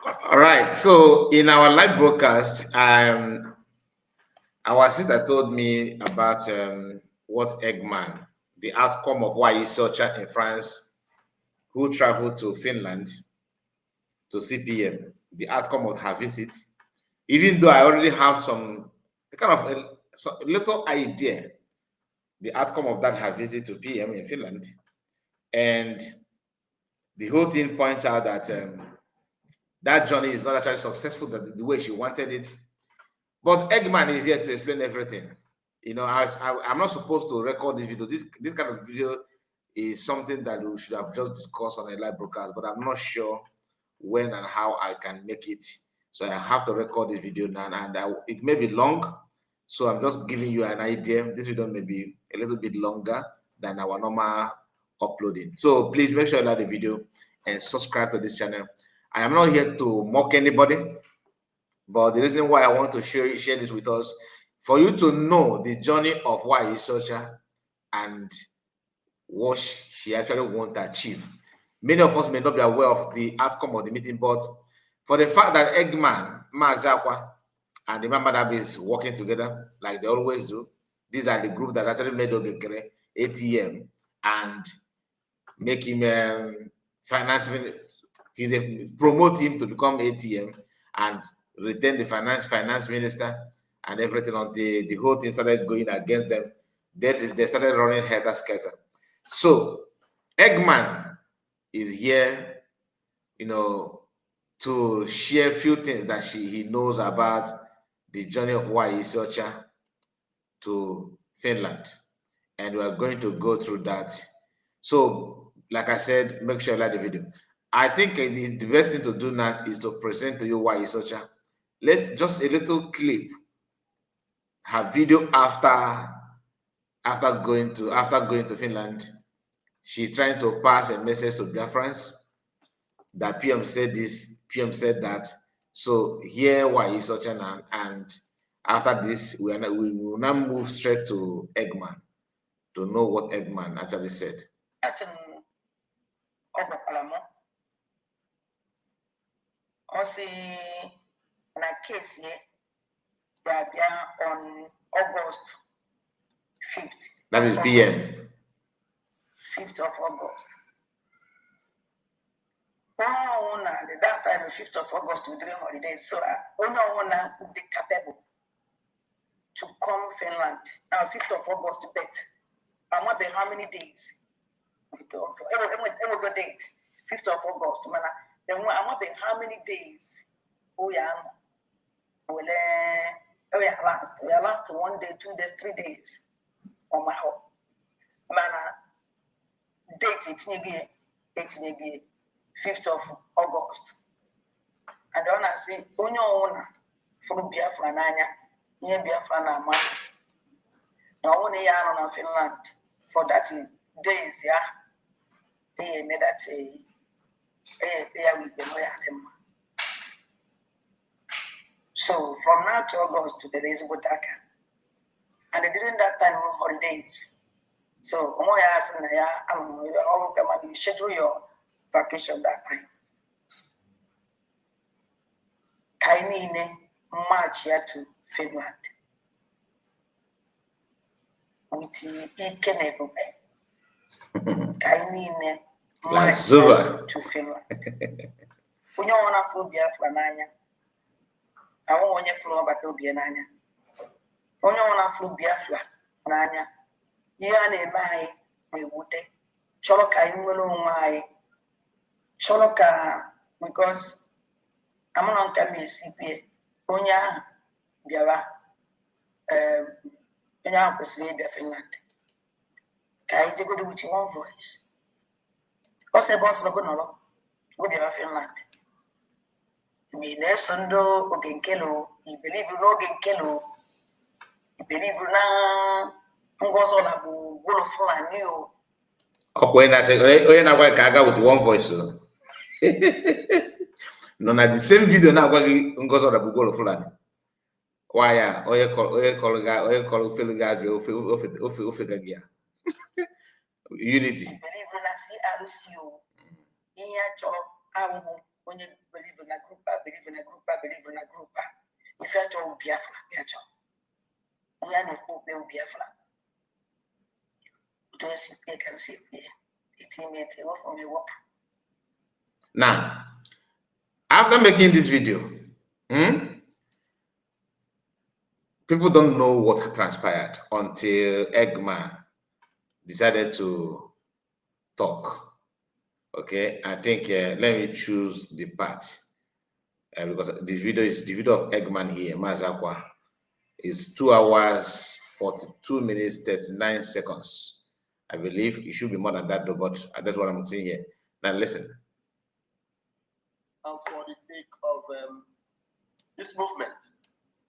All right. So in our live broadcast, our sister told me about what Eggman, the outcome of why he's Ocha in France, who traveled to Finland to CPM, the outcome of her visit. Even though I already have some kind of a little idea, the outcome of that her visit to PM in Finland, and the whole thing points out that that journey is not actually successful the way she wanted it. But Eggman is here to explain everything. You know, I'm not supposed to record this video. This kind of video is something that we should have just discussed on a live broadcast, but I'm not sure when and how I can make it. So I have to record this video now, and it may be long. So I'm just giving you an idea. This video may be a little bit longer than our normal uploading. So please make sure you like the video and subscribe to this channel. I am not here to mock anybody, but the reason why I want to share this with us, for you to know the journey of why is Ocha and what she actually want to achieve. Many of us may not be aware of the outcome of the meeting, but for the fact that Eggman, Mazi, Akwa, and the member is working together like they always do, these are the group that actually made Ogekere ATM and make him finance. Promote him to become ATM and retain the finance minister and everything until the whole thing started going against them. They started running helter-skelter. So Eggman is here, you know, to share a few things that he knows about the journey of why Ocha to Finland, and we are going to go through that. So, like I said, make sure you like the video. I think the best thing to do now is to present to you why Ocha. Let's just a little clip. Her video after going to Finland, she's trying to pass a message to Biafrans that PM said this, PM said that. So here why Ocha now, and after this we will now move straight to Eggman to know what Eggman actually said. Na case on August 5th. That is PM. 5th of August. That time, the 5th of August, during holidays. So, I be capable to come Finland. Now, 5th of August, bet. I want to be how many days? Every date. 5th of August. Then I want to be how many days? Oh, yeah. Well, last 1 day, 2 days, 3 days on my home. Date it's 5th of August. And then I say, on your owner for Biafra Nanya, near Biafra Nama. Now, only on Finland for that days, yeah. They made that say, they will be them. So from now to August to the days of Daka. And during that time on holidays. So you schedule your vacation that time. Kainine March here to Finland. With Ikenebube. Kainine March to Finland. When you want to fly Biafra Nanya. I want you flow about Dobia Nanya. Only one flew Biafra Nanya. Yane Mai, we would take Choloka in my Choloka because I'm not coming CPA. Onya Biara, in our Pacific Finland. Kai to go to which one voice. What's the boss of Gonolo? Go to Finland. Me nesundo ogenkelo, I believe no ogenkelo. I believe na ngozo na bu golo fulani o. Okay, na say oye na kwa kaga with one voice. No, na the same video na kwa ngozo na bu golo fulani. Why ya oye call feliga ofe gagia. Unity. I believe na CRC o. Iya choro awu when you believe in a group, believe in a group, believe in a group. If you are Biafra, we are not open Biafra. Just you can see here. From your work. Now, after making this video, people don't know what transpired until Eggman decided to talk. Okay, I think let me choose the part because the video of Eggman here, Mazi Akwa, is 2 hours 42 minutes 39 seconds. I believe it should be more than that though, but that's what I'm saying here. Now listen. And for the sake of this movement,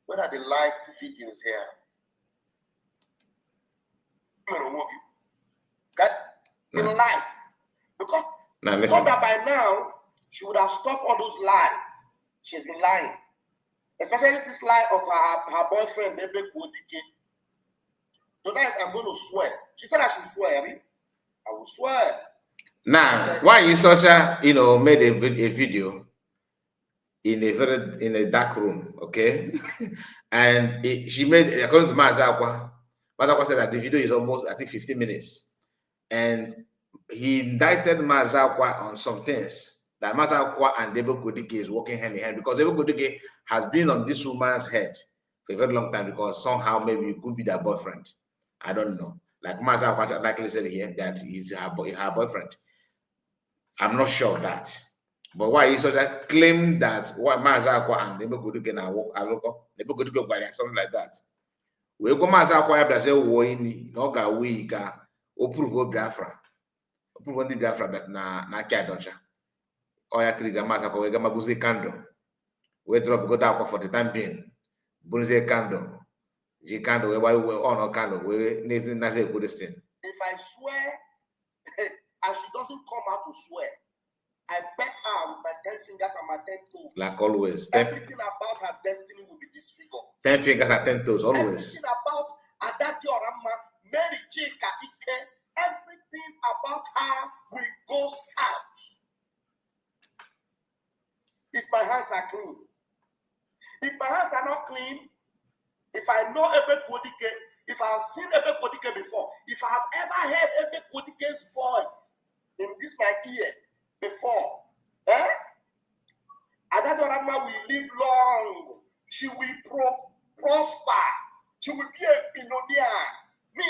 what are the liked videos here? In light, because now listen. That by now she would have stopped all those lies. She's been lying, especially this lie of her boyfriend, Bebe Kodike. Tonight I'm going to swear. She said I should swear. I mean, I will swear. Now, why is Ocha, made a video in a dark room, okay? And she made, according to Mazi Akwa said that the video is almost, I think, 15 minutes. And he indicted Mazi Akwa on some things that Mazi Akwa and Debo Kodike is working hand in hand, because Debo Kodike has been on this woman's head for a very long time, because somehow maybe it could be their boyfriend. I don't know. Like Mazi Akwa likely said here that he's her boyfriend. I'm not sure of that. But why is so that claim that what Mazi Akwa and Debo Kodike now work Debo Kodike something like that. We go Mazi Akwa ya say wo ini no ga we ka o prove Biafra. O prove the Biafra but na kia docha. Oya trigger Mazi Akwa we ga mabuzi candle. We drop go down for the time being. Bunze candle. Ji candle we on no candle we na say good thing. If I swear and she doesn't come out to swear, I bet her with my 10 fingers and my 10 toes. Like always. Everything about her destiny will be disfigured. 10 fingers and 10 toes, always. Everything about Adati Orama, Mary Chika Ike, everything about her will go south. If my hands are clean. If my hands are not clean, if I know Ebe Kodike, if I have seen Ebe Kodike before, if I have ever heard Ebe Kodike's voice in this my ear before, Adadorama will live long. She will prosper. She will be a billionaire. Me,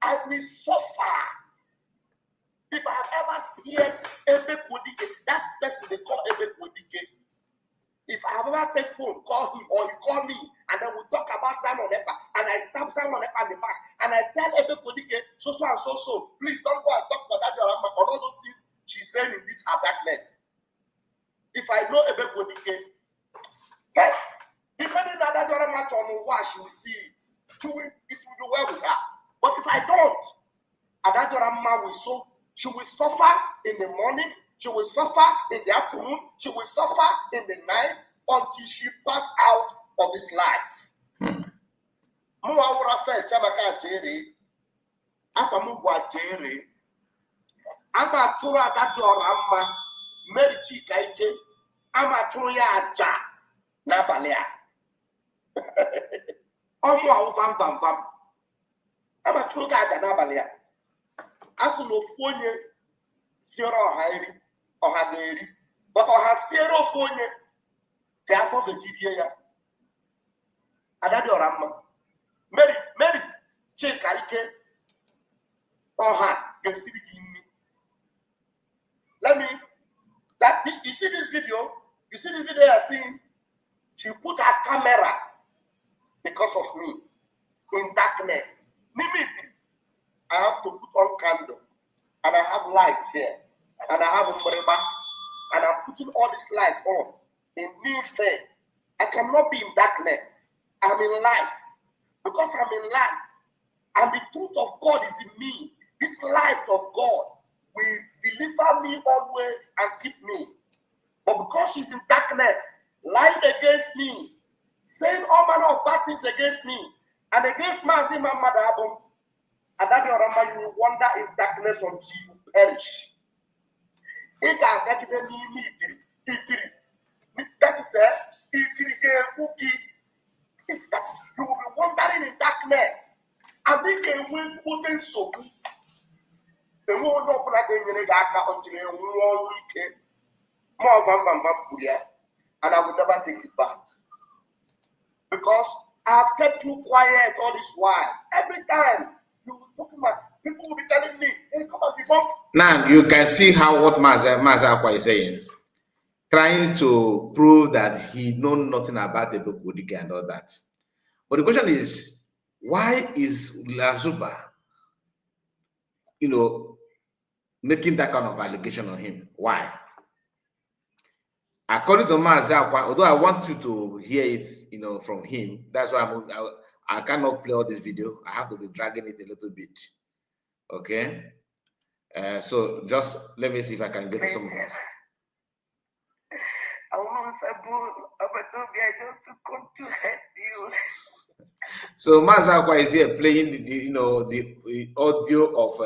I will suffer. If I have ever heard Ebe Kodike, that person they call Ebe Kodike. If I have ever text phone, call him or you call me, and then we talk about Simon Epa, and I stab Simon Epa in the back, and I tell Ebe Kodike, so and so, please don't go and talk about that or all those things she's saying in this her darkness. If I know Ebe Kodike, if any other match on why she will see it, it will do well with her. But if I don't, Adadorama will she will suffer in the morning, she will suffer in the afternoon, she will suffer in the night until she pass out of this life. Muawura fe Chabaka Jerry, Afamubwa Jerry, Ama Tura Adadorama, Mary Chikaike, Ama Tuya Aja, Nabalea. Omo awufam pam. Ama Tuya Aja Nabalea. Asuno fonye siero hairi or hageri, but or has siero fonye, therefore the GDA. Adadorama. Mary Chikaike, or ha, can see the let me, you see this video I seen, she put her camera because of me in darkness. I have to put on candle, and I have lights here, and I have umbrella, and I'm putting all this light on in me fair. I cannot be in darkness. I'm in light. Because I'm in light, and the truth of God is in me. This light of God will deliver me always and keep me. But because she's in darkness, lying against me, saying all manner of bad things against me, and against Mazi Mamadabum, and that you will wander in darkness until you perish. That is that is, you will be wandering in darkness. And we can win something so good. The more no brother in the dark until a war weekend. More than and I will never take it back. Because I have kept you quiet all this while. Every time you will talk about, people will be telling me, hey, come on, be bumped. Now you can see how what Mazi Akwa is saying, trying to prove that he knows nothing about the book and all that. But the question is, why is Lazuba, making that kind of allegation on him? Why? According to Mazi Akwa, although I want you to hear it, from him, that's why I cannot play all this video. I have to be dragging it a little bit. Okay. So just let me see if I can get some. I want to come to help you. So Mazi Akwa is here playing the audio of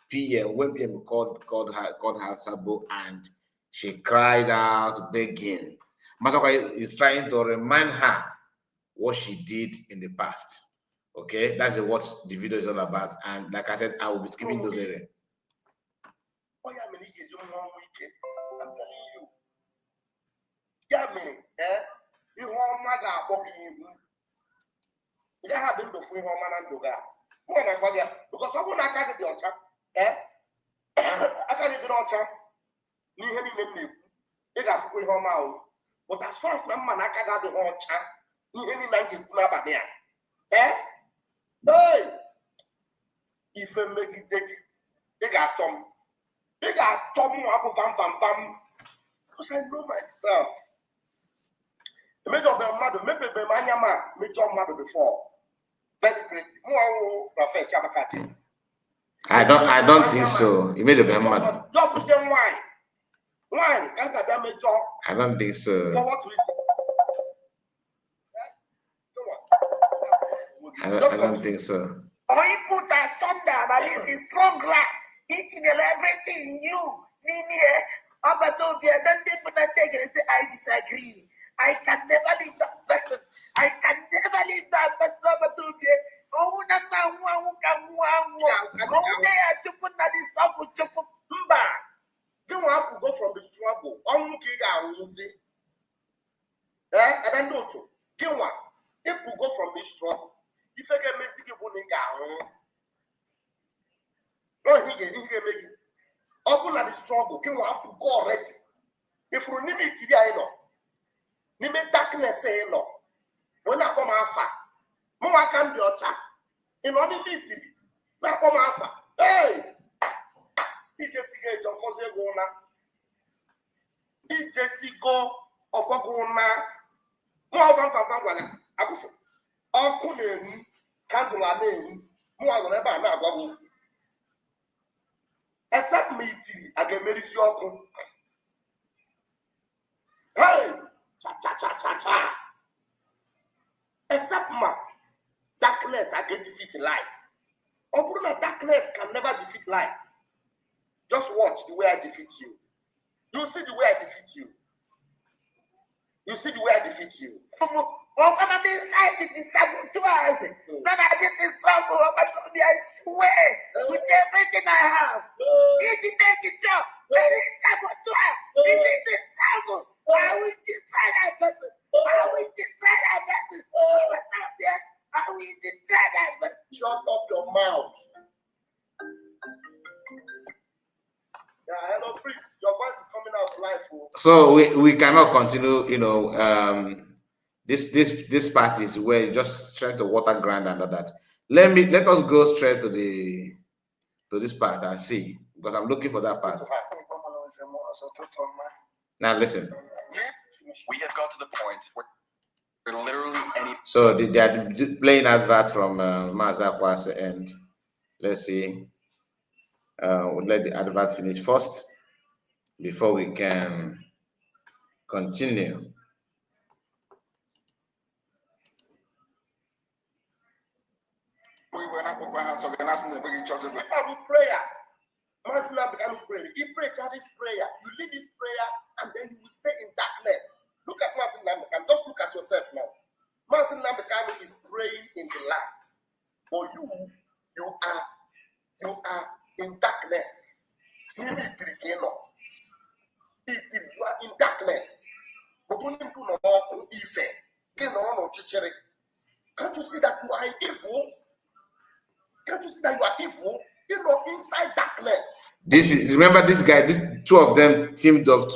PM when PM called her Sabo, and she cried out begging. Mazi Akwa is trying to remind her what she did in the past. Okay, that's what the video is all about. And like I said, I will be skipping those areas. I'm telling you. Yeah, you want my God, you have been the free woman and dog. Because I want to catch the Ocha. I can't get Ocha. You hear me? You got free home. But as far as my man, I got the Ocha. You hear me? Like you grab there. Hey! If I make it, they got Tom. They got Tom up bam. Because I know myself. The major of the mother, maybe the man, major mother before. Very great. I don't think so. You made a bad man. Why? I don't think so. For what reason? I don't think so. Or you put asunder, that is a strong lad, eating everything you. Don't take it and say, I disagree. I can never leave that person. I can never leave that person. Oh, that's not one who can to put that is trouble. You want to go from the struggle. I don't know. You want if we go from this struggle. If I can make it, he can make it. Open at the struggle. You want to go already. If you need it, I know. Need darkness, say no. When I come alpha, more can be Ocha. In order to meet it, now come alpha. Hey, he just get your first go now. He just go of a go now. More than Akufu. Uncle name, candle name, more than ever now. Except me, I can marry you. Hey, cha. Except my darkness, I can defeat light. Open darkness can never defeat light. Just watch the way I defeat you. You see the way I defeat you. You see the way I defeat you. Well, I'm inside it is saboteurs. None of this is trouble. I swear with everything I have. Each and every show, there is saboteur. It is trouble. I will destroy that person. I will destroy that person. I will destroy that person. Shut up your mouth. Yeah, hello, priest. Your voice is coming out live. So we cannot continue, this part is where you're just trying to water ground and all that. Let us go straight to this part and see, because I'm looking for that part. Now listen. We have got to the point where literally any. So they are playing advert from Mazi Akwa's end. Let's see. We'll let the advert finish first before we can continue. We were not organizing the big church. We have a prayer. Mazi Nnamdi Kanu prayed. He prayed this prayer. You lead this prayer and then you will stay in darkness. Look at Mazi Nnamdi Kanu. Just look at yourself now. Mazi Nnamdi Kanu is praying in the light. But you are in darkness. You are in darkness. But when you do not know Ife, can't you see that you are evil? Can't you see that you are evil? Inside darkness. Remember this guy, two of them teamed up,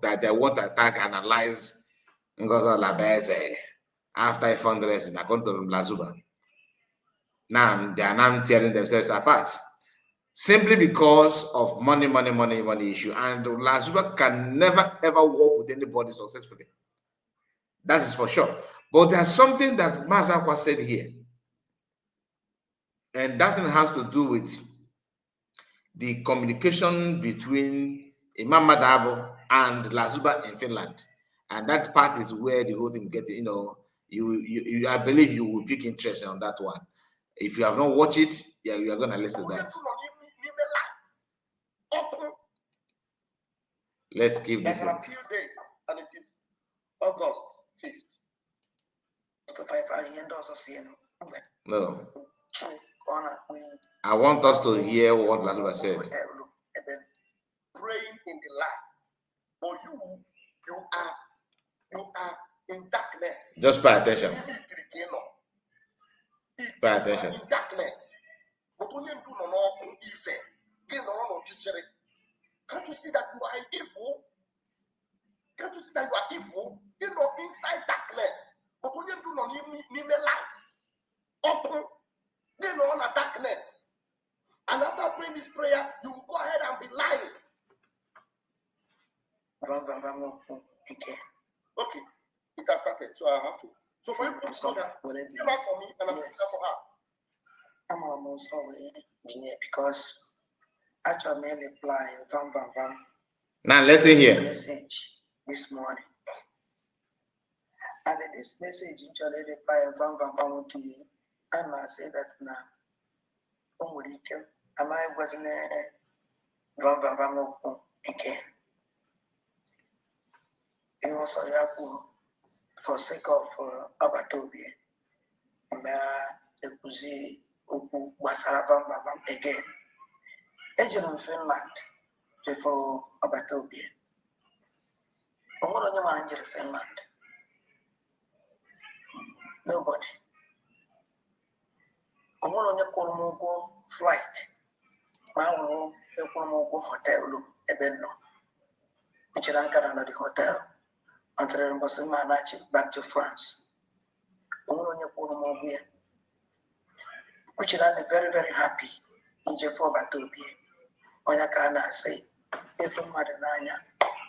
that they want to attack, analyze Ngozi Labeze after fundraising, according to Lazuba. Now they are now tearing themselves apart. Simply because of money issue. And Lazuba can never ever work with anybody successfully. That is for sure. But there's something that Mazi Akwa said here. And that thing has to do with the communication between Imam Madabo and Lazuba in Finland. And that part is where the whole thing gets, you I believe you will pick interest on that one. If you have not watched it, yeah, you are going to listen to that. Let's keep this. There's an appeal date, and it is August 5th. No. I want us to hear what Lazuba said. Praying in the light, but you are in darkness. Just pay attention. Pay attention. In darkness. But when you do not know Ife, can't you see that you are evil? Can't you see that you are evil? Inside darkness. But when you do not need light, open, on a darkness. And after praying this prayer, you will go ahead and be lying. Okay, it has started, so I have to. So for you to come that, give out for me and I'll yes. For her. I'm almost always because actually may reply vam. Now listen here. Message this morning. And this message actually reply vam to you. And I say that now. Am I wasn't vam again. And also Yaku for sake of Abatobi. Ekuzi Oku Wasarabam again. Agent in Finland for Abatobi. What on your manager in Finland? Nobody. On your Kolomogo flight. My own Kolomogo hotel room, Ebeno. Which I the hotel. Until back to France. Which is very, very happy in Jeffo Batobi. Oyakana say, if you're Madananya,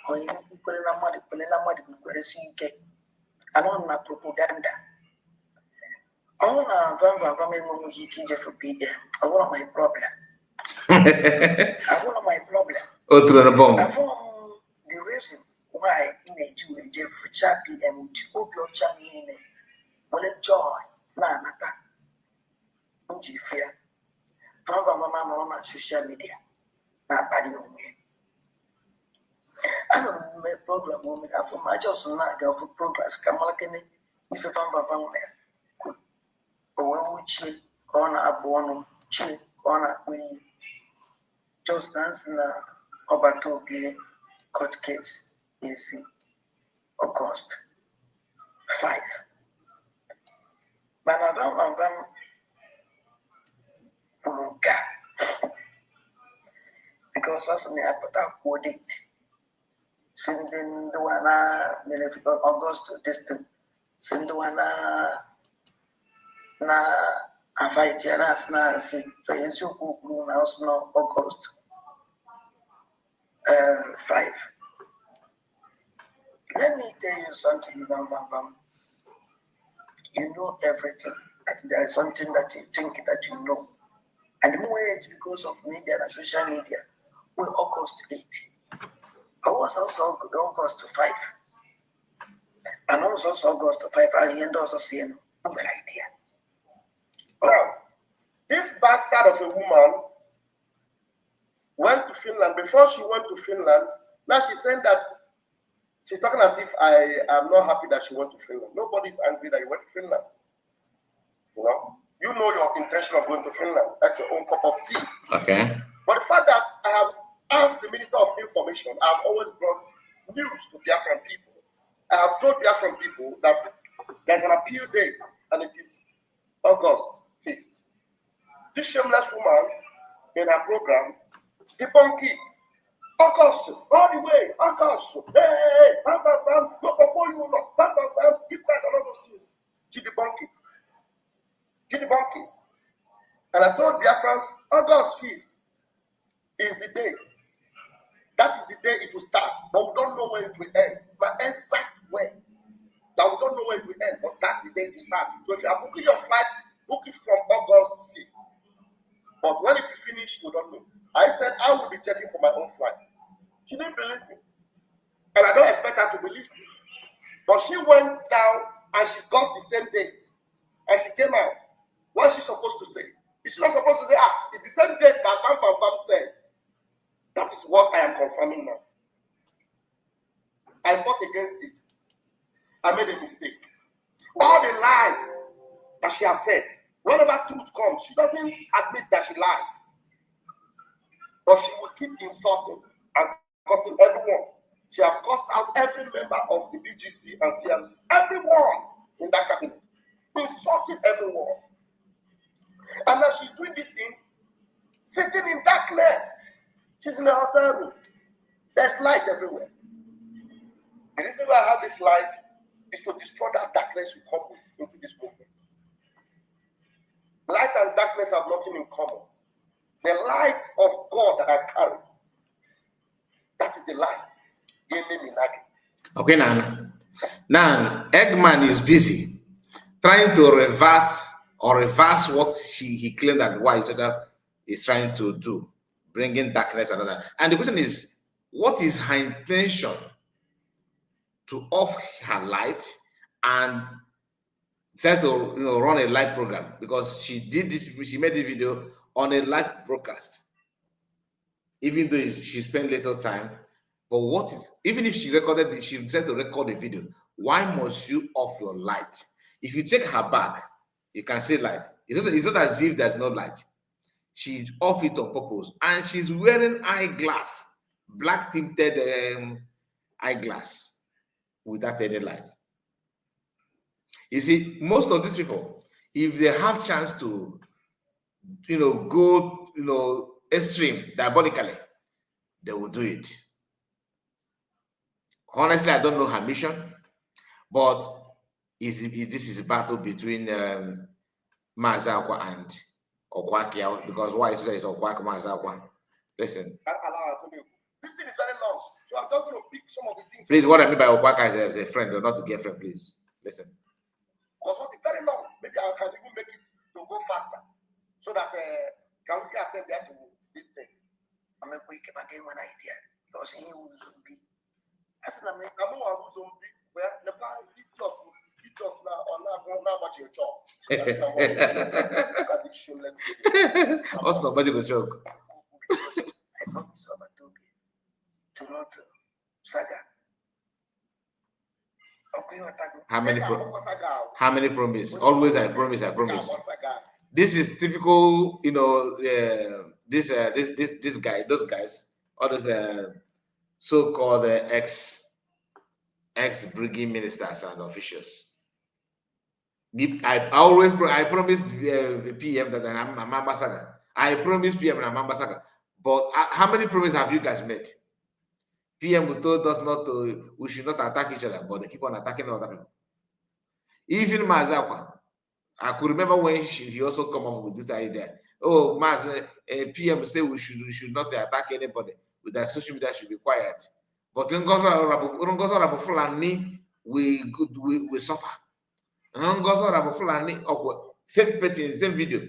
or you put in a muddy, I want my propaganda. I want to Van he teacher for PM. I want my problem. I want my problem. Oh, through the bomb. I found the reason why in a Jew, Jeff Chappy and Ocha in a joy, Nata. Fear. Mama on social media. Not body on me. I don't know program woman. I for my just not go for progress. Kamalakene, if you found good. Or when we chill, corner a bonum, chill, corner we just dancing Obatopia court case is August 5. But I don't because that's me I put up for date. Sending the one August to distant. Send the one na a fight us na see so yes you go now August 5. Let me tell you something, Bam. You know everything. There is something that you think that you know. And the more it's because of media and social media, we're August 8. I was also August 5. And also August 5, I end also seeing no idea. Now, this bastard of a woman went to Finland. Before she went to Finland, now she's saying that she's talking as if I am not happy that she went to Finland. Nobody's angry that you went to Finland. You know your intention of going to Finland. That's your own cup of tea. Okay. But the fact that I have asked the Minister of Information, I have always brought news to Biafran people. I have told Biafran people that there's an appeal date and it is August 5th. This shameless woman in her program debunked it. August, all the way, August, hey, bam, bam, bam, no, you know, bam, bam, bam, keep quiet on all those things. She debunked it. And I told Biafrans, August 5th is the date. That is the day it will start, but we don't know when it will end. My exact words. That we don't know when it will end, but that's the day it will start. So if you are booking your flight, book it from August 5th. But when it will finish, we don't know. I said I will be checking for my own flight. She didn't believe me. And I don't expect her to believe me. But she went down and she got the same date. And she came out. What is she supposed to say? Is she not supposed to say, it's the same date that Bam Bam Bam said? That is what I am confirming now. I fought against it. I made a mistake. All the lies that she has said, whenever truth comes, she doesn't admit that she lied. But she will keep insulting and cursing everyone. She has cursed out every member of the BGC and CMC, everyone in that cabinet, insulting everyone. And now she's doing this thing, sitting in darkness. She's in a hotel room. There's light everywhere. The reason why I have this light is to destroy that darkness you come with into this movement. Light and darkness have nothing in common. The light of God that I carry, that is the light. Okay, now Eggman is busy trying to reverse what he claimed that Nwayi is trying to do, bringing darkness and all that. And the question is, what is her intention to off her light and try to run a live program? Because she made this video on a live broadcast, even though she spent little time. But even if she recorded it, she decided to record the video. Why must you off your light? If you take her back, you can see light. It's not as if there's no light. She off it on purpose, and she's wearing eyeglass, black tinted eyeglass without any light. You see, most of these people, if they have chance to, go, extreme diabolically, they will do it. Honestly, I don't know her mission, but this is a battle between Mazi Akwa and Akwa, because why is there Akwa Mazi Akwa? Listen. This thing is very long, so I'm just going to pick some of the things. Please, what I mean by Akwa is as a friend or not a girlfriend, please. Listen. Because it's very long. Maybe I can even make it to go faster, so that can we attend there to this thing? I'm going to wake up again one idea. Because he was zombie. I said, I'm a zombie. Where the guy he talks now or now about your job. That's not what look at this shameless video. What's not about your joke? I promise to not saga. How many promise? Always I promise. This is typical, this guy, those guys, all those so-called ex-brigade ministers and officials. I promised PM that I'm ambassador. I promised PM I'm ambassador. But how many promises have you guys made? PM told us we should not attack each other, but they keep on attacking other people. Even Mazi Akwa, I could remember when he also come up with this idea. Oh, Mazi, PM say we should not attack anybody. With that social media should be quiet. But in Ngozo Fulani, we suffer. Same person, same video.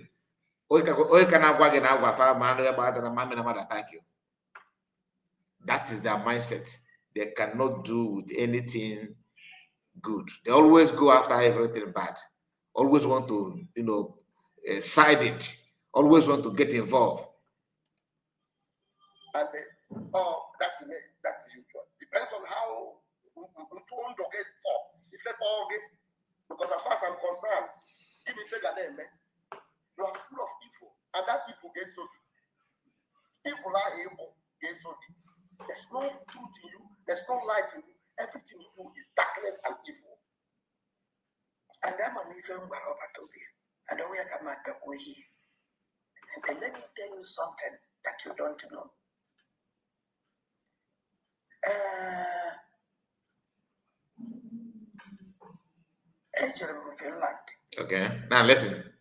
That is their mindset. They cannot do with anything good. They always go after everything bad. Always want to, side it. Always want to get involved. And that's usual. Depends on how because as far as I'm concerned, give me figure name, man. You are full of evil, and that evil gets so deep. Evil are evil gets so deep. There's no truth in you, there's no light in you. Everything you do is darkness and evil. And I'm an evil and we are coming back here. And let me tell you something that you don't know. Finland. Okay, now listen.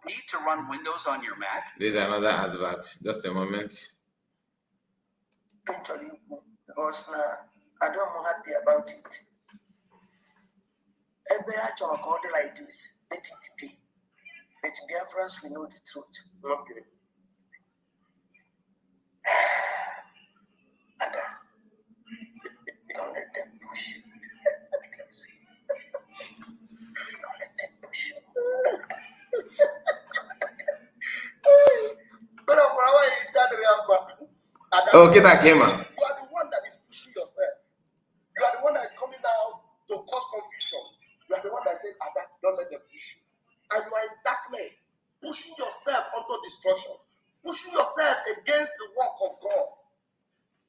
Need to run Windows on your Mac? This is another advert. Just a moment. Actually, because now I don't know happy about it. Every actual called like this, let it be. Let Biafrans we know the truth. Okay. Don't let them push you. Don't let them push you. But Okay, that came out. You are the one that is pushing yourself. You are the one that is coming out to cause confusion. You are the one that says, don't let them push you. And you are in darkness, pushing yourself onto destruction, pushing yourself against the work of God.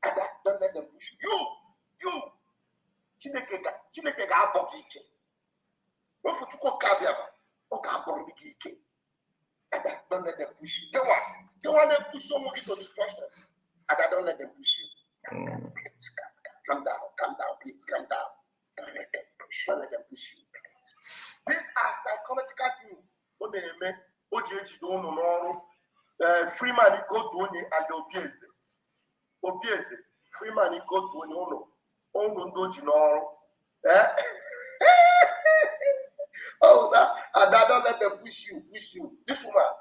And don't let them push you. You. Chineke ga-abọ gị ike. Ofu Chukwu kabịa ba, ọ ga-abọ gị ike. And don't let them push you. They want to push someone into destruction. And don't let them push you. Please calm down, please calm down. Don't let them push you. Don't let them push you, please. These are psychological things. Freeman go to onye and Obieze. Freeman go to onye ono ndoji n'ọrụ. Oh, that don't let them push you. This woman,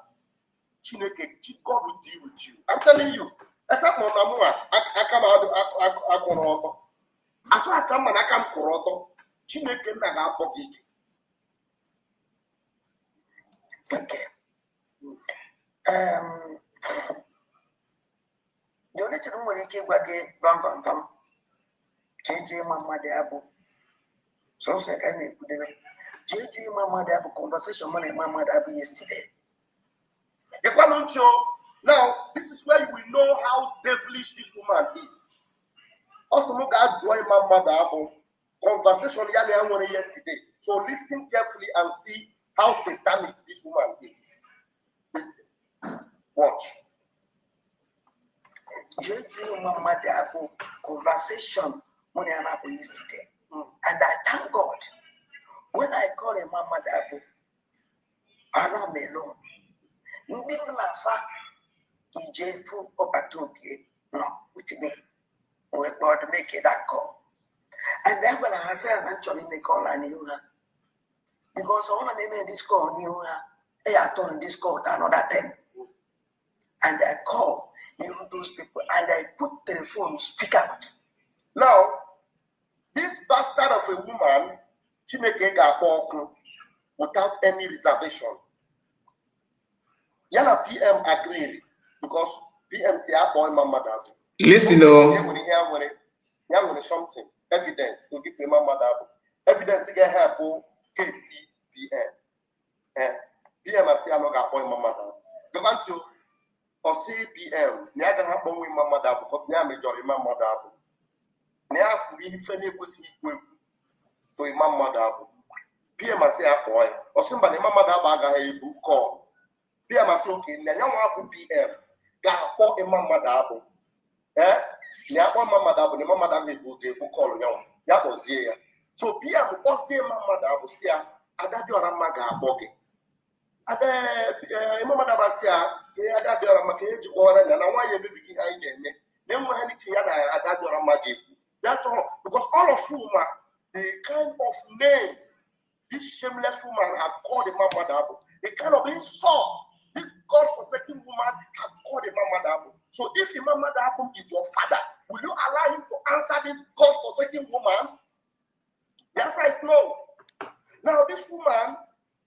God will deal with you. I'm telling you. Except Monamua, I come out Akwa. I try to come and I come Koroto. Chineke naga bogik. Okay. The only thing we can get bam. JJ Mama de Abu. So second, JJ Mama de Abu conversation money Mama de Abu yesterday. Now, this is where you will know how devilish this woman is. Also, look at join Mama Dabo conversation yesterday. So listen carefully and see how satanic this woman is. Listen. Watch. JJ Mama de Abu conversation money Abu yesterday. And I thank God when I call a Mama de Abu, I'm alone. Ndị na-afa ijefu ọbatobie no with me. We God make that call. And then when I say I'm actually make all I knew her. Because I want to make this call knew her. I turn this call to another 10. And I call those people and I put the phone speak out. Now, this bastard of a woman, she make a without any reservation. Yana PM agreed because PM say boy Mama Dabo. Listen, something evidence to give to Mama Dabo. Evidence get help KC PM. PM say I no ga boy Mama Dabo. The want to or say PM. Nya ga ha boy Mama Dabo because nya major Mama Dabo. Nya ku bi fene kwesi ikwu to Mama Dabo. PM say a boy. Or somebody Mama Dabo aga ebu call. PM say okay, na yan wa PM ga akpọ Mama Dabo. Ni akpọ Mama Dabo, ni Mama Dabo ebu call yan. Ya bozie ya. So PM ozie Mama Dabo say Adadiora ma ga akpọ gị. Mama Dabo say Adadiora ma ka eji kwọ na nwa ya ebibi ihe anyị na-eme. Na enwe ha nitin ya na Adadiora ma ga ekwu. That's all because all of you the kind of names this shameless woman have called Mama Dabo, the kind of insult this God-forsaken woman has called Mama Dabo. So if Mama Dabo is your father, will you allow him to answer this God-forsaken woman? The answer is no. Now this woman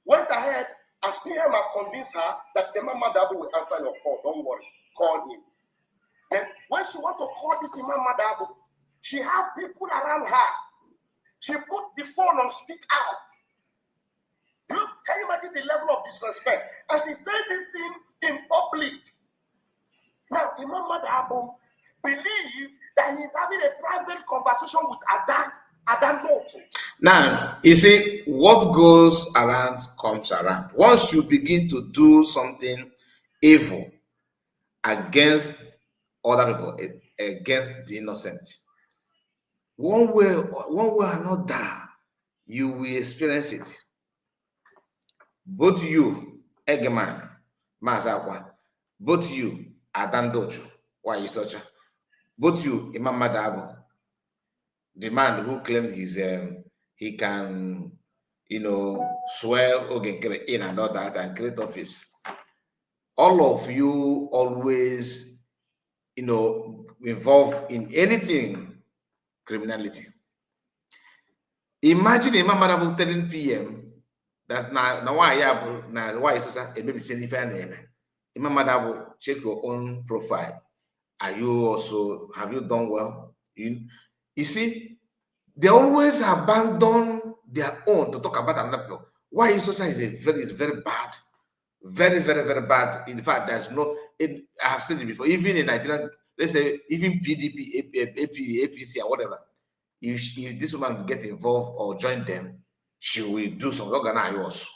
went ahead As PM have convinced her that the Imam Madabo will answer your call, don't worry, call him. Then when she want to call this Imam Madabo, she have people around her. She put the phone on speak out. Can you imagine the level of disrespect? And she said this thing in public. Now, Imam Madabo believe that he's having a private conversation with Adan Ocha. Now, you see, what goes around comes around. Once you begin to do something evil against other people, against the innocent, one way or another, you will experience it. Both you, Eggman, Mazi Akwa, both you, Adan Ocha, Ocha, both you, Imam Madabo, the man who claimed he can, swear in and all that and create office. All of you always, involved in anything criminality. Imagine Imam Madabo telling PM that now why is such a baby saying if I name Imam Madabo, check your own profile. Have you done well? You see, they always abandon their own to talk about another people. Why social is very bad, very, very, very bad. In fact, there's no. I have said it before. Even in Nigeria, let's say even PDP, APC, or whatever. If this woman get involved or join them, she will do some organize.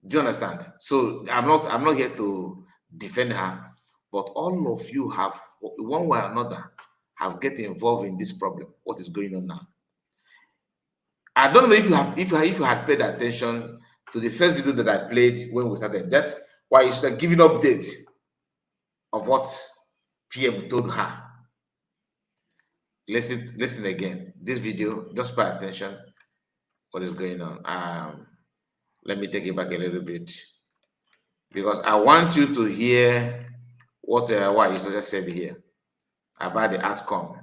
Do you understand? So I'm not here to defend her, but all of you have one way or another have get involved in this problem. What is going on now? I don't know if you had paid attention to the first video that I played when we started. That's why you start giving updates of what PM told her. Listen again. This video, just pay attention. What is going on? Let me take it back a little bit because I want you to hear what Nwayi said here about the outcome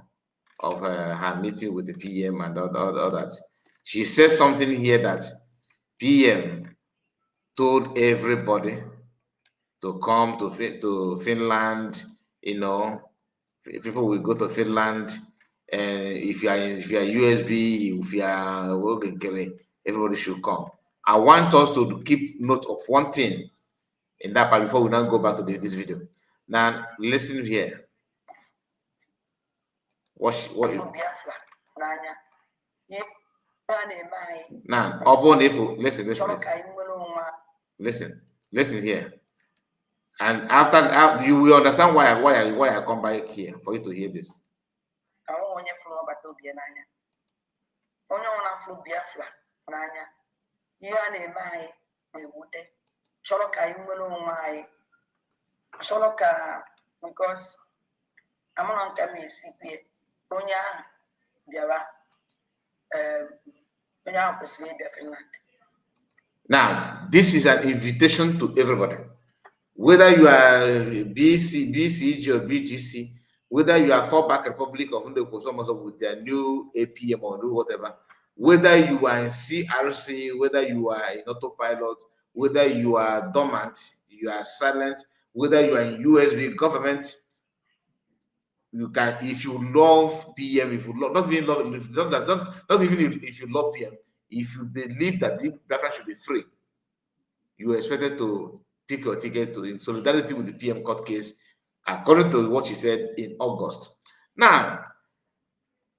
of her meeting with the PM and all that. She says something here that PM told everybody to come to Finland. People will go to Finland, and if you are USB, if you are working, everybody should come. I want us to keep note of one thing in that part before we now go back to this video. Now, listen here. What now, listen here. And after you will understand why I come back here for you to hear this. Because I'm not coming to see now, this is an invitation to everybody. Whether you are BCG or BGC, whether you are fallback Republic of Ndekosomos with their new APM or new whatever, whether you are in CRC, whether you are in autopilot, whether you are dormant, you are silent, whether you are in USB government, you can, if you love PM, if you love, not even if you love PM, if you believe that Biafra should be free, you are expected to pick your ticket in solidarity with the PM court case, according to what she said in August. Now,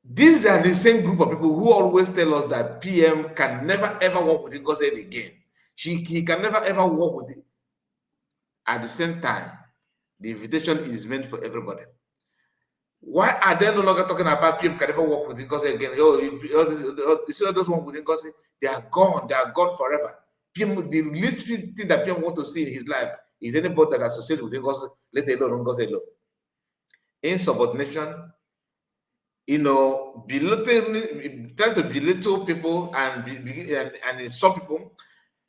these are the same group of people who always tell us that PM can never ever work with Ngozi again. He can never ever work with it. At the same time, the invitation is meant for everybody. Why are they no longer talking about PM can never work with Ngozi again? You see all those ones with Ngozi, they are gone forever. PM, the least thing that PM want to see in his life is anybody that associates with Ngozi, let alone Ngozi alone. Insubordination, belittling, trying to belittle people and insult people,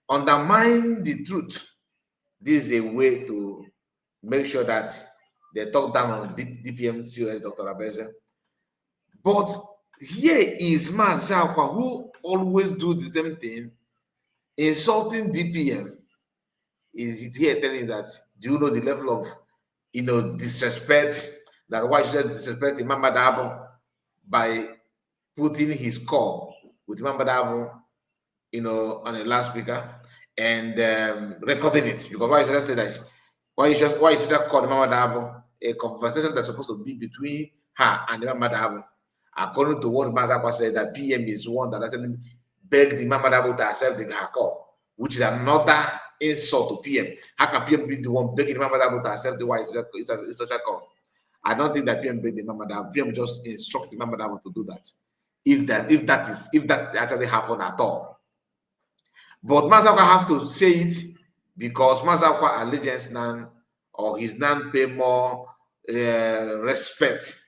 undermine the truth. This is a way to make sure that they talk down on DPM COS Dr. Abeze. But here is Mazi Akwa, who always do the same thing insulting DPM is here telling you that, do you know the level of, disrespect that why should disrespect Imam Dabo by putting his call with Imam Dabo, on a loudspeaker and recording it? Because why should I say that? Why you just call Imam Dabo a conversation that's supposed to be between her and Imam Dabo? According to what Akwa said, that PM is one that actually begged Imam Dabo to accept her call, which is another insult to PM. How can PM be the one begging Imam Dabo to accept the why it's such a call? I don't think that PM begged Imam Dabo. PM just instructed Imam Dabo to do that. If that actually happened at all. But Mazakwa have to say it because Mazakwa allegiance now, or his nan pay more respect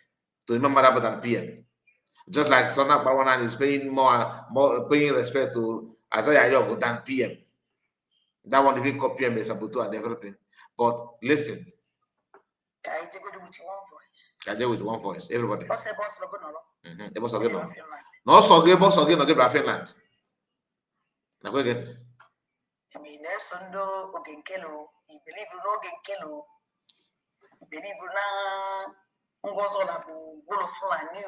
to Imam Dabo than PM. Just like Sona Bawanan is paying more paying respect to Isaiah Yogo than PM. That one even call PM Sabutu and everything. But listen. Can I do with one voice? Can I do with one voice? Everybody. What's the boss logo? The boss again. No, so again, boss again, no Finland. Now go get. I mean, there's no Ogenkelo. You believe in Ogenkelo. You believe in Ngozola, Golo Fulani.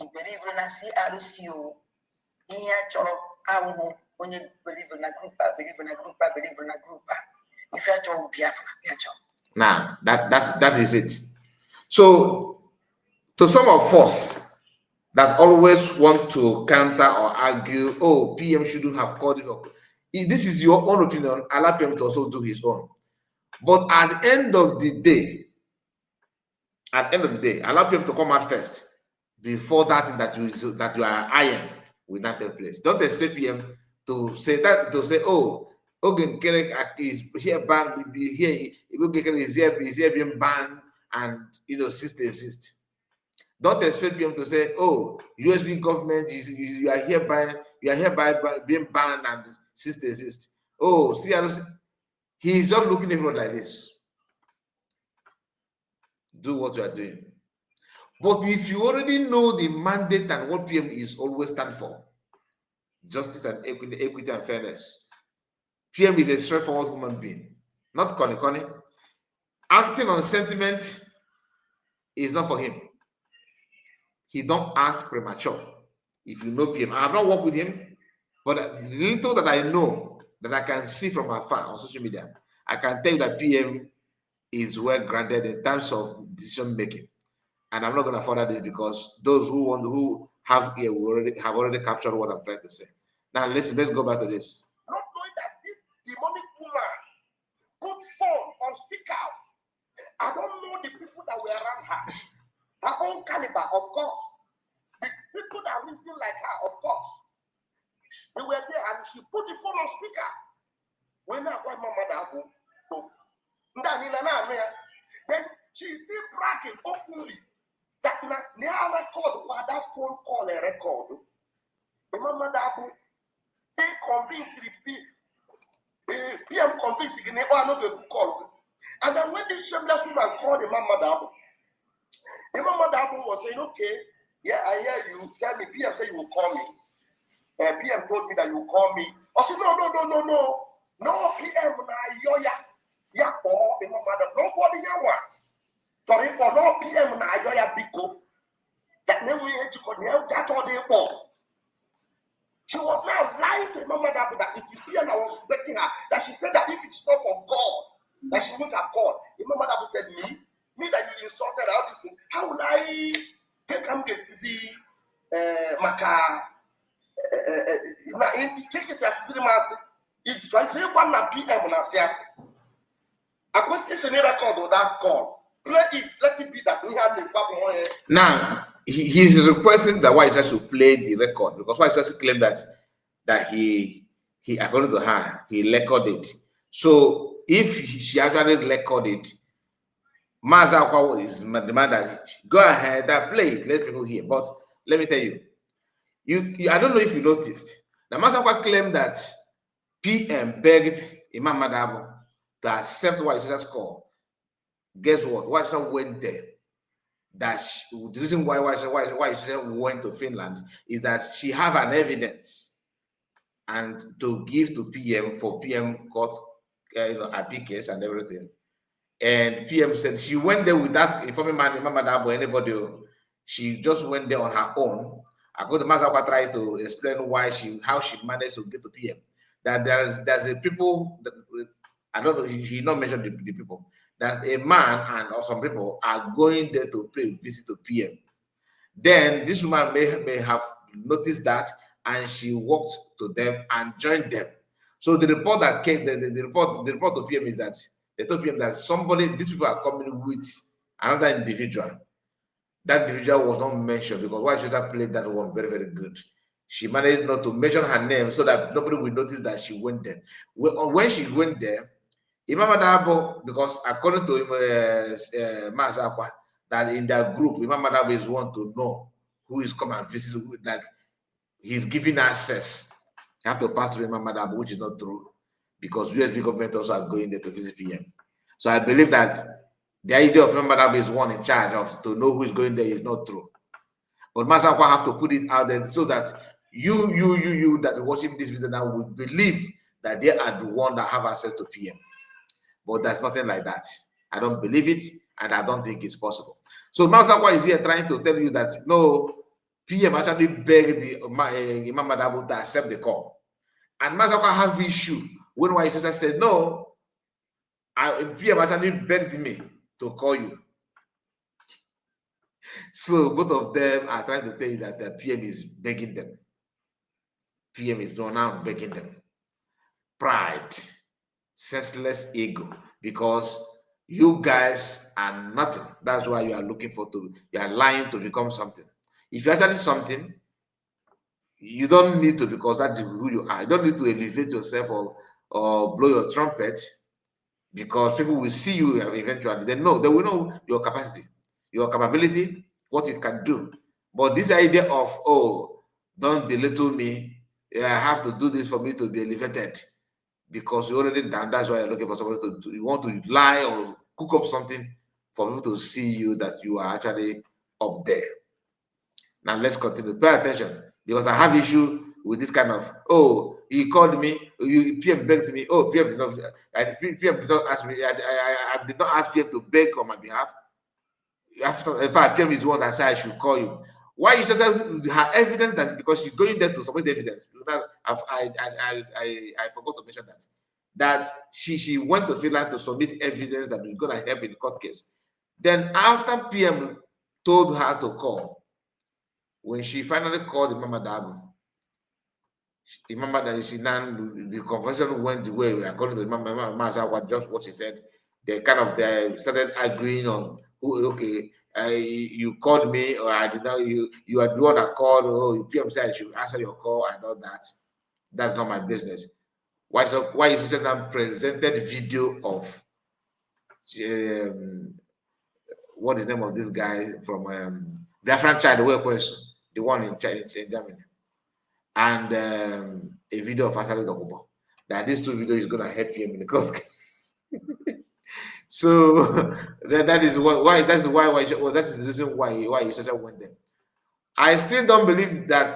You believe in a CRCO. Here, Cholo, I when you believe in a group, I believe in a group, I believe in a group. If you're Cholo Biafra, now that is it. So, to some of us that always want to counter or argue, oh, PM shouldn't have called it up. This is your own opinion. Allow PM to also do his own. But at the end of the day, allow PM to come out first before that thing that you are eyeing will not take place. Don't expect PM to say that, oh, Ogen Kerek is here banned, here, Ogen is here being banned, and cease to exist. Don't expect PM to say, oh, USB government, you are hereby being banned and cease to exist. Oh, see, he's just looking at everyone like this. Do what you are doing. But if you already know the mandate and what PM is always stand for, justice and equity and fairness, PM is a straightforward human being, not Connie. Acting on sentiment is not for him. He don't act premature. If you know PM, I have not worked with him, but the little that I know, that I can see from afar on social media, I can tell you that PM is well grounded in terms of decision making. And I'm not going to further this because those who have here have already captured what I'm trying to say. Now listen, let's go back to this. Not knowing that this demonic woman put phone on speak out. I don't know the people that were around her. Her own caliber, of course. The people that listen like her, of course. They were there and she put the phone on speaker. When I got my mother, then she is still bragging openly that now record what that phone call a record. The mama Dabu, they convinced the PM convinced the neighbor not to call. And then when this shameless woman called the mama Dabu was saying, okay, yeah, I hear you. Tell me, PM said you will call me. PM told me that you will call me. I said, no, PM na yoya. Ya the mama nobody yawa. Sorry for no PM na yoya biko. That never had to call that all day for. She was now lying to Mama Dabu that it is PM that was begging her. That she said that if it's not for God, that she wouldn't have called. The Mama Dabu said, me that you insulted all these things. How will I take him to see Maka? Take his assistant. If I say one PM na sias. Acquisition record or that call. Play it. Let it be that we have the problem. Now he's requesting that White should play the record because White just claimed that he according to her he recorded. So if she actually recorded, Mazi is the man that go ahead and play it. Let people hear. But let me tell you, you I don't know if you noticed. Now Mazi claimed that PM begged Imam Dabo to accept White just call. Guess what? White went there. That the reason why she went to Finland is that she have an evidence and to give to PM for PM court, appeal case and everything. And PM said she went there without informing Mama Dabo or anybody. She just went there on her own. According to Mazi tried to explain how she managed to get to PM. That there's a people that, I don't know, he not mentioned the people, that a man and or some people are going there to pay a visit to PM. Then this woman may have noticed that, and she walked to them and joined them. So the report that came, the report to PM is that they told PM that these people are coming with another individual. That individual was not mentioned because why should I play that one very, very good? She managed not to mention her name so that nobody will notice that she went there. When she went there, Imam Adabo, because according to Mazi Akwa, that in their group, Imam Adabo is one to know who is coming and visit, like he's giving access. You have to pass through Imam Adabo, which is not true, because USB government also are going there to visit PM. So I believe that the idea of Imam Adabo is one in charge of to know who is going there is not true. But Mazi Akwa have to put it out there so that you that watching this video now would believe that they are the one that have access to PM. But there's nothing like that. I don't believe it, and I don't think it's possible. So Mazi Akwa is here trying to tell you that no, PM actually begged the Imam Adabo to accept the call. And Mazi Akwa have issue when Nwayi sister said, no, PM actually begged me to call you. So both of them are trying to tell you that the PM is begging them. PM is now begging them. Pride, senseless ego, because you guys are nothing. That's why you are looking you are lying to become something. If you're actually something, you don't need to, because that's who you are. You don't need to elevate yourself or blow your trumpet, because people will see you eventually. They will know your capacity, your capability, what you can do. But this idea of, oh, don't belittle me, I have to do this for me to be elevated, because you're already done. That's why you're looking for somebody to do. You want to lie or cook up something for people to see you that you are actually up there. Now let's continue. Pay attention, because I have issue with this kind of, oh, he called me, PM begged me, oh, PM did not ask me, I did not ask PM to beg on my behalf. In fact, PM is the one that said I should call you. Why you said her evidence? That because she's going there to submit evidence. I forgot to mention that she went to Finland to submit evidence that was going to help in the court case. Then after PM told her to call, when she finally called Imam Adabo, the conversation went the way according to Mazi, just what she said. They started arguing on who, okay, you called me, or I did not. You are the one that called. Oh, PM said I should answer your call and all that. That's not my business. Why is it that presented video of what is the name of this guy from Biafran child, the one in Germany, and a video of Asali Dokubo. That these two videos is going to help him in the court case. So that's the reason why you such a went there. I still don't believe that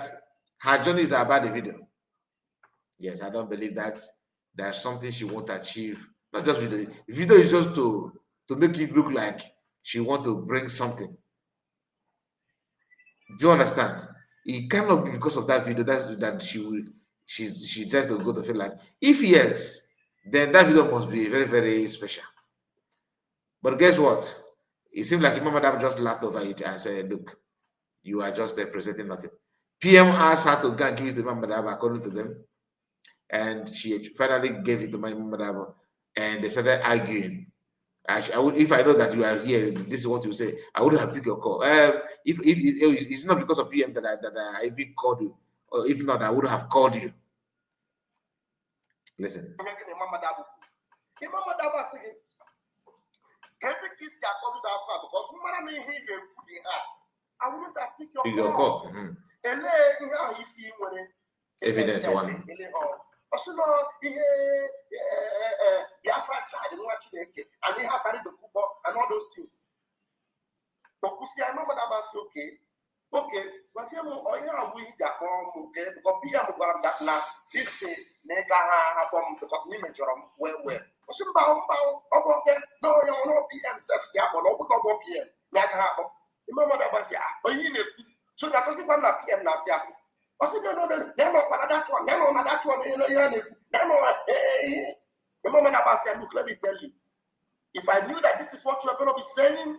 her journey is about the video. Yes, I don't believe that there's something she won't achieve. Not just video. Video is just to make it look like she want to bring something. Do you understand? It cannot be because of that video that she tried to go to Finland. If yes, then that video must be very, very special. But guess what? It seems like Imam Adam just laughed over it and said, look, you are just presenting nothing. PM asked her to go and give it to Imam Adam according to them. And she finally gave it to my Imam Adam. And they started arguing. If I know that you are here, this is what you say, I wouldn't have picked your call. If it's not because of PM that I even called you, or if not, I would have called you. Listen. I wouldn't have picked your call. Evidence one. And he has started the and all those things. But you see, I remember that was okay. Okay, but here we that okay, because PM got that now. This say nega ha because we measure well. Okay, no, you're not PM self, but no PM. Nega ha. Remember that was but you know, so that doesn't want a PM now. I said, no, that one, no, that one, remember that was look, let me tell you. If I knew that this is what you're going to be saying,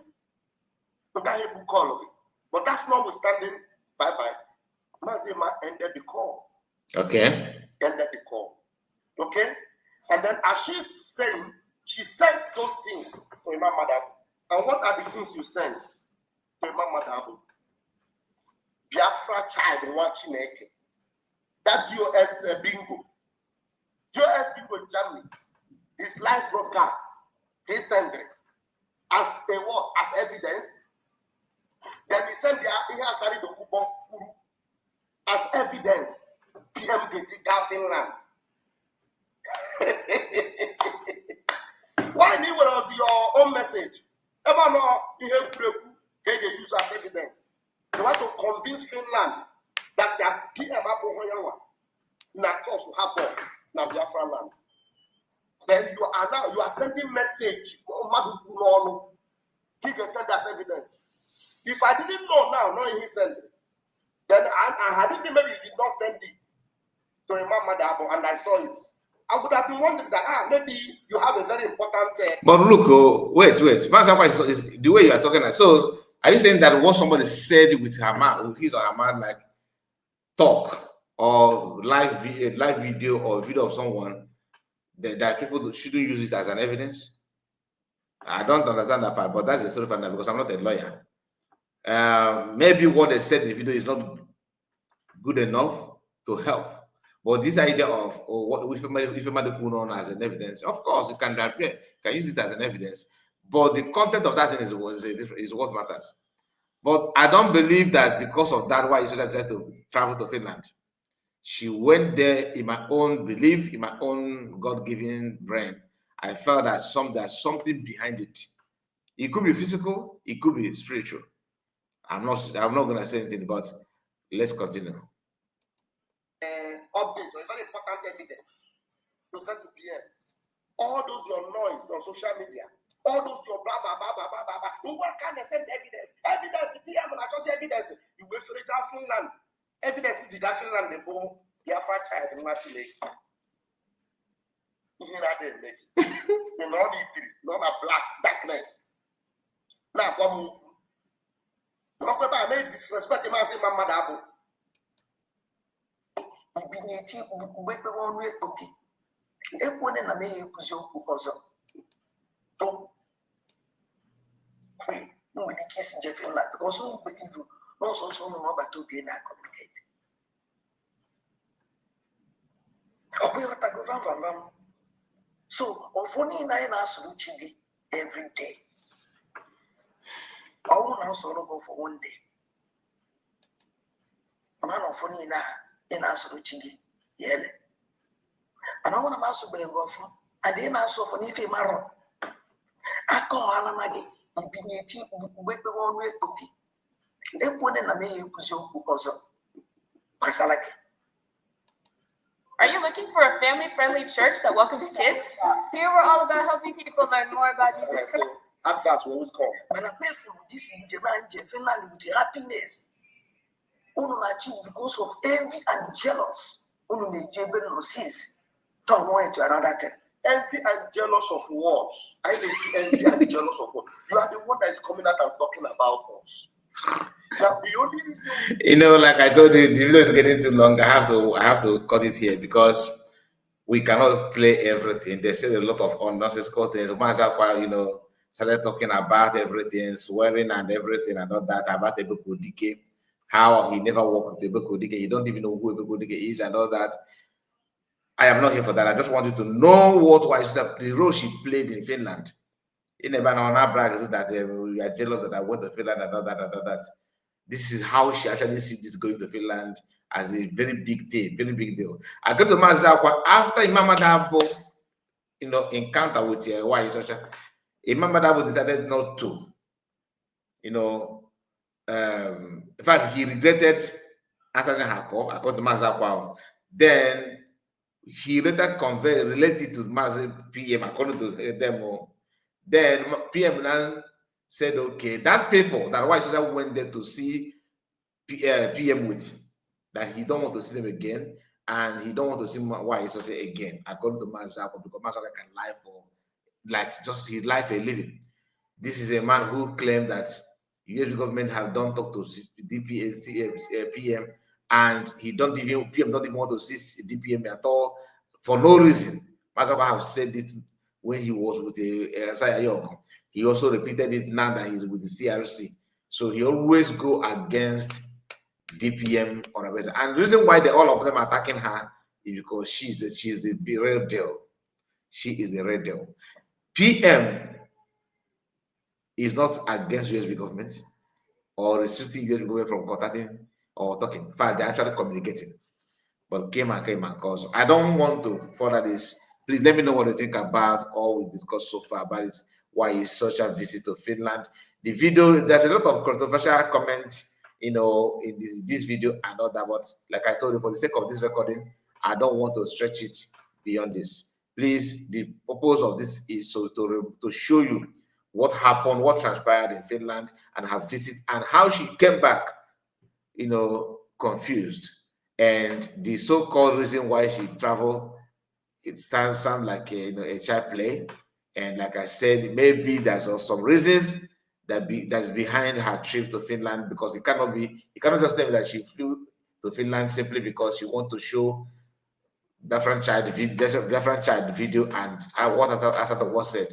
I would call it. But that's notwithstanding. Bye-bye. Mazi ended the call. Okay. Ended the call. Okay? And then as she's saying, she sent those things to Imam Madam. And what are the things you sent to Imam Madam? Biafra child watching it. That DOS bingo. DOS bingo in Germany. His live broadcast. He sent it as a what? As evidence. Then he sent he has carried the coupon as evidence. PMDG Finland. Why was your own message? Ever know you use as evidence? You want to convince Finland that their PM now cause to happen now Biafra land. Then you are sending message. He can send as evidence. If I didn't know now, knowing he sent it, then I had it, maybe he did not send it to Imam Madabo and I saw it. I would have been wondering that maybe you have a very important. But look, wait. Mazi is the way you are talking. So, are you saying that what somebody said with her mouth, with his or her mouth, like talk or live video or video of someone, that people shouldn't use it as an evidence? I don't understand that part, but that's a story for now because I'm not a lawyer. Maybe what they said in the video is not good enough to help. But this idea of what if somebody put on as an evidence, of course you can use it as an evidence. But the content of that thing is what matters. But I don't believe that because of that, why Ocha decided to travel to Finland. She went there in my own belief, in my own God-given brain. I felt that there's something behind it. It could be physical, it could be spiritual. I'm not gonna say anything, but let's continue. Update or a very important evidence to send to PM. All those your noise on social media, all those your blah blah blah blah blah blah. What kind of send evidence? Evidence PM and I just evidence. You wait for the Finland. Evidence is the Finland the boom. Biafra child in Matile. Here are they make. The not a black darkness. Now come. I made disrespect him as a Madabo. Ibineti ubekwe onwe oke ekwone na me ekuzi okwu ọzọ to no we case in Finland because some believe no so no about to be na communicate obi wata go van so ofoni na ina asuru chigi every day all na soro go for one day man ofoni na in answer chigi yele and I want to ask you go from I didn't answer for if you marrow I call alamagi ibineti ubekwe onwe oke ekwone na me ekuzi okwu ọzọ pasalaki. Are you looking for a family-friendly church that welcomes kids? Here we're all about helping people learn more about Jesus Christ. Adverts will always come. And I pay for this in Finland with happiness. Because of envy and jealous. Turn one to another thing. Envy and jealous of what? I need envy and jealous of what? You are the one that is coming out and talking about us. Now, the only reason, like I told you, the video is getting too long. I have to cut it here because we cannot play everything. They said a lot of unnecessary things. Akwa, started talking about everything, swearing and everything and all that about Ebeko Dike, how he never worked with Ebeko Dike. You don't even know who Ebeko Dike is and all that. I am not here for that. I just want you to know the role she played in Finland. You never know on our brag that we are jealous that I went to Finland and all that. This is how she actually sees this going to Finland as a very big deal. I go to Mazi after Imam Madabo, encounter with Nwayi Ocha. Imam Madabo decided not to, In fact, he regretted answering her call, according to Mazi Akwa. Then he later related to Mazi PM, according to them. Then PM now said, okay, that people that why should I went there to see PM with, that he don't want to see them again, and he don't want to see why he's again, according to Mazi Akwa, because Mazi Akwa can lie for just his life a living. This is a man who claimed that US government have done talk to PM, and PM don't even want to see DPM at all for no reason. Mazi have said it when he was with Isaiah Young. He also repeated it now that he's with the CRC. So he always go against DPM or whatever. And the reason why all of them are attacking her is because she's the real deal. She is the real deal. PM is not against USB government or restricting USB government from contacting or talking. In fact, they're actually communicating. But came and caused. I don't want to further this. Please let me know what you think about all we discussed so far about it, why is such a visit to Finland. The video, there's a lot of controversial comments, in this video and all that, but like I told you, for the sake of this recording, I don't want to stretch it beyond this. Please, the purpose of this is to show you what happened, what transpired in Finland, and her visit, and how she came back, confused. And the so-called reason why she traveled, it sounds like a child play. And like I said, maybe there's some reasons that's behind her trip to Finland, because it cannot just tell me that she flew to Finland simply because she want to show different child video and what Asada was said.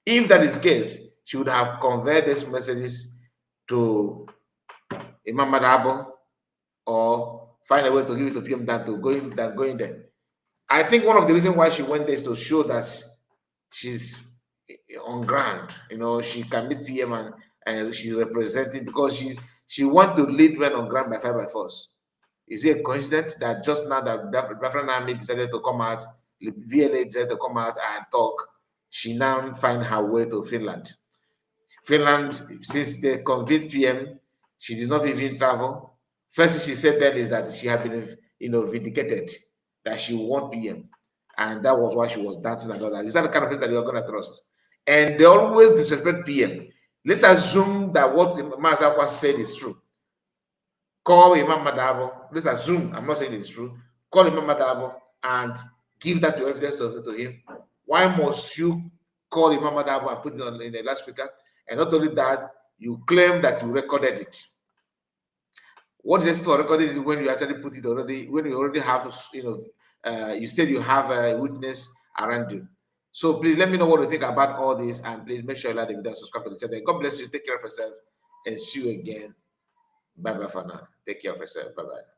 If that is the case, she would have conveyed these messages to Imam Madabo or find a way to give it to PM than going there. I think one of the reasons why she went there is to show that she's on ground. She can meet PM and she's representing, because she wants to lead men on ground by fire by force. Is it a coincidence that just now that Biafran Army decided to come out, the VLA decided to come out and talk, she now find her way to Finland? Finland, since they convinced PM, she did not even travel. First thing she said then is that she had been, vindicated, that she won PM, and that was why she was dancing and all that. Is that the kind of person that you're going to trust? And they always disrespect PM. Let's assume that what Mazi Akwa said is true. Call Imam Madabo. Let's assume, I'm not saying it's true. Call Imam Madabo and give that to evidence to him. Why must you call Imam Madabo and put it in the loudspeaker? And not only that, you claim that you recorded it. What is it to record it when you actually put it already, when you already have, you said you have a witness around you. So please let me know what you think about all this, and please make sure you like the video and subscribe to the channel. God bless you. Take care of yourself, and see you again. Bye bye for now. Take care of yourself. Bye bye.